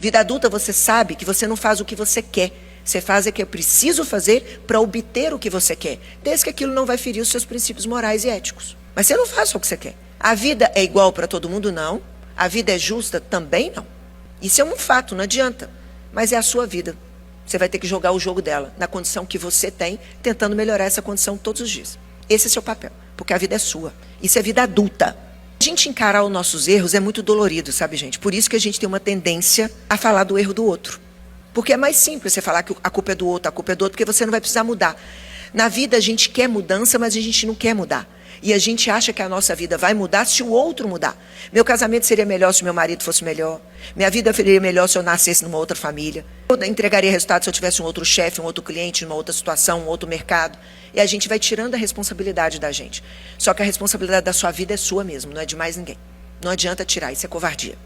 Vida adulta, você sabe que você não faz o que você quer. Você faz o que é preciso fazer para obter o que você quer, desde que aquilo não vai ferir os seus princípios morais e éticos. Mas você não faz só o que você quer. A vida é igual para todo mundo? Não. A vida é justa? Também não. Isso é um fato, não adianta. Mas é a sua vida. Você vai ter que jogar o jogo dela, na condição que você tem, tentando melhorar essa condição todos os dias. Esse é seu papel, porque a vida é sua. Isso é vida adulta. A gente encarar os nossos erros é muito dolorido, sabe, gente? Por isso que a gente tem uma tendência a falar do erro do outro. Porque é mais simples você falar que a culpa é do outro, porque você não vai precisar mudar. Na vida a gente quer mudança, mas a gente não quer mudar. E a gente acha que a nossa vida vai mudar se o outro mudar. Meu casamento seria melhor se meu marido fosse melhor. Minha vida seria melhor se eu nascesse numa outra família. Eu entregaria resultado se eu tivesse um outro chefe, um outro cliente, numa outra situação, um outro mercado. E a gente vai tirando a responsabilidade da gente. Só que a responsabilidade da sua vida é sua mesmo, não é de mais ninguém. Não adianta tirar, isso é covardia.